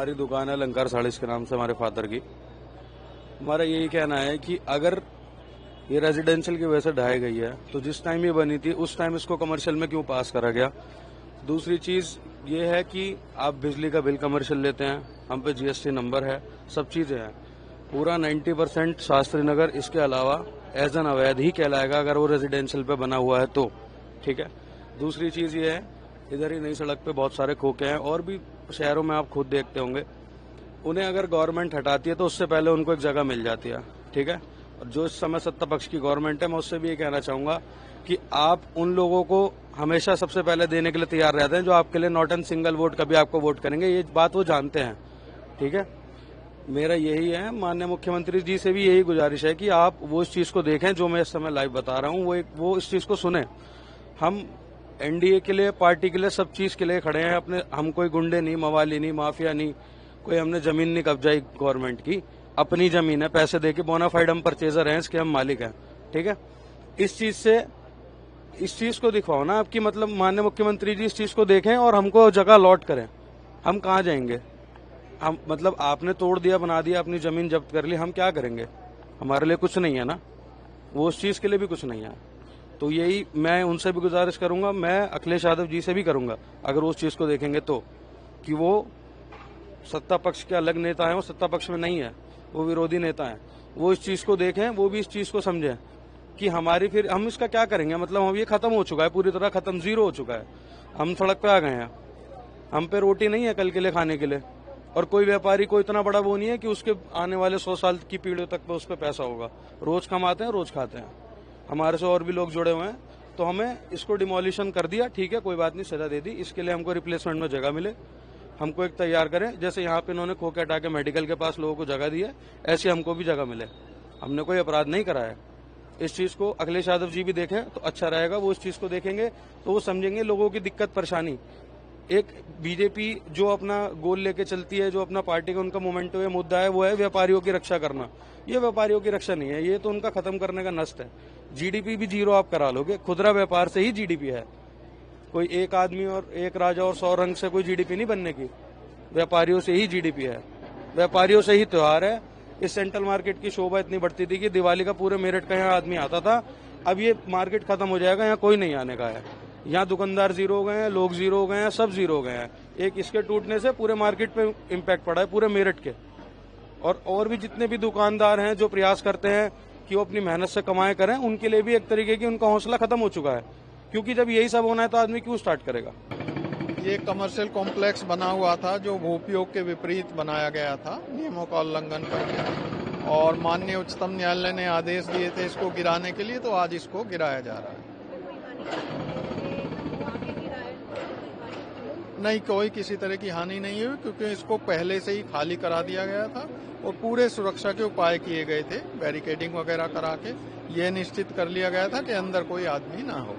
हमारी दुकान है अलंकार साड़ीज के नाम से हमारे फादर की। हमारा यही कहना है कि अगर ये रेजिडेंशियल की वजह से ढाई गई है तो जिस टाइम ये बनी थी उस टाइम इसको कमर्शियल में क्यों पास करा गया। दूसरी चीज ये है कि आप बिजली का बिल कमर्शियल लेते हैं, हम पे जीएसटी नंबर है, सब चीजें हैं। पूरा 90% शास्त्री नगर इसके अलावा एज एन अवैध ही कहलाएगा अगर वो रेजिडेंशियल पे बना हुआ है तो, ठीक है। दूसरी चीज ये है, इधर ही नई सड़क पे बहुत सारे खोखे हैं और भी शहरों में आप खुद देखते होंगे। उन्हें अगर गवर्नमेंट हटाती है तो उससे पहले उनको एक जगह मिल जाती है, ठीक है। और जो इस समय सत्ता पक्ष की गवर्नमेंट है, मैं उससे भी ये कहना चाहूंगा कि आप उन लोगों को हमेशा सबसे पहले देने के लिए तैयार रहते हैं जो आपके लिए नॉट एंड सिंगल वोट कभी आपको वोट करेंगे, ये बात वो जानते हैं, ठीक है। मेरा यही है, माननीय मुख्यमंत्री जी से भी यही गुजारिश है कि आप वो इस चीज को देखें जो मैं इस समय लाइव बता रहा हूँ, वो इस चीज को सुने। हम एनडीए के लिए, पार्टी के लिए, सब चीज के लिए खड़े हैं अपने। हम कोई गुंडे नहीं, मवाली नहीं, माफिया नहीं, कोई हमने जमीन नहीं कब्जाई गवर्नमेंट की, अपनी जमीन है, पैसे देके बोनाफाइड हम परचेजर हैं, इसके हम मालिक हैं, ठीक है। इस चीज को दिखाओ ना आपकी, मतलब माननीय मुख्यमंत्री जी इस चीज को देखें और हमको जगह अलॉट करें। हम कहाँ जाएंगे? हम मतलब आपने तोड़ दिया, बना दिया, अपनी जमीन जब्त कर ली, हम क्या करेंगे? हमारे लिए कुछ नहीं है ना, वो उस चीज के लिए भी कुछ नहीं है। तो यही मैं उनसे भी गुजारिश करूंगा, मैं अखिलेश यादव जी से भी करूंगा, अगर वो उस चीज को देखेंगे तो, कि वो सत्ता पक्ष के अलग नेता है, वो सत्ता पक्ष में नहीं है, वो विरोधी नेता है, वो इस चीज को देखें, वो भी इस चीज को समझें कि हमारी फिर हम इसका क्या करेंगे। मतलब हम ये खत्म हो चुका है, पूरी तरह खत्म, जीरो हो चुका है, हम सड़क पे आ गए हैं, हम पे रोटी नहीं है कल के लिए खाने के लिए। और कोई व्यापारी को इतना बड़ा वो नहीं है कि उसके आने वाले 100 साल की पीढ़ी तक पे उस पर पैसा होगा। रोज कमाते हैं, रोज खाते हैं, हमारे से और भी लोग जुड़े हुए हैं। तो हमें इसको डिमोलिशन कर दिया, ठीक है, कोई बात नहीं, सजा दे दी, इसके लिए हमको रिप्लेसमेंट में जगह मिले, हमको एक तैयार करें। जैसे यहाँ पे इन्होंने खोखे हटा के मेडिकल के पास लोगों को जगह दी है, ऐसे हमको भी जगह मिले। हमने कोई अपराध नहीं करा है। इस चीज को अखिलेश यादव जी भी देखें तो अच्छा रहेगा, वो इस चीज को देखेंगे तो वो समझेंगे लोगों की दिक्कत परेशानी। एक बीजेपी जो अपना गोल लेके चलती है, जो अपना पार्टी का उनका मोमेंटो है, मुद्दा है, वो है व्यापारियों की रक्षा करना। ये व्यापारियों की रक्षा नहीं है, ये तो उनका खत्म करने का नस्ट है। जीडीपी भी जीरो आप करा लोगे, खुदरा व्यापार से ही जीडीपी है। कोई एक आदमी और एक राजा और 100 रंग से कोई जीडीपी नहीं बनने की, व्यापारियों से ही जीडीपी है, व्यापारियों से ही त्योहार है। इस सेंट्रल मार्केट की शोभा इतनी बढ़ती थी कि दिवाली का पूरे मेरठ का यहाँ आदमी आता था। अब ये मार्केट खत्म हो जाएगा, यहाँ कोई नहीं आने का है। यहाँ दुकानदार जीरो हो गए हैं, लोग जीरो हो गए हैं, सब जीरो हो गए हैं। एक इसके टूटने से पूरे मार्केट पे इम्पैक्ट पड़ा है, पूरे मेरठ के। और भी जितने भी दुकानदार हैं जो प्रयास करते हैं कि वो अपनी मेहनत से कमाए करें, उनके लिए भी एक तरीके की उनका हौसला खत्म हो चुका है। क्योंकि जब यही सब होना है तो आदमी क्यों स्टार्ट करेगा। ये कमर्शियल कॉम्प्लेक्स बना हुआ था जो भूपयोग के विपरीत बनाया गया था, नियमों का उल्लंघन करके, और माननीय उच्चतम न्यायालय ने आदेश दिए थे इसको गिराने के लिए, तो आज इसको गिराया जा रहा है। नहीं, कोई किसी तरह की हानि नहीं हुई, क्योंकि इसको पहले से ही खाली करा दिया गया था और पूरे सुरक्षा के उपाय किए गए थे, बैरिकेडिंग वगैरह करा के ये निश्चित कर लिया गया था कि अंदर कोई आदमी ना हो।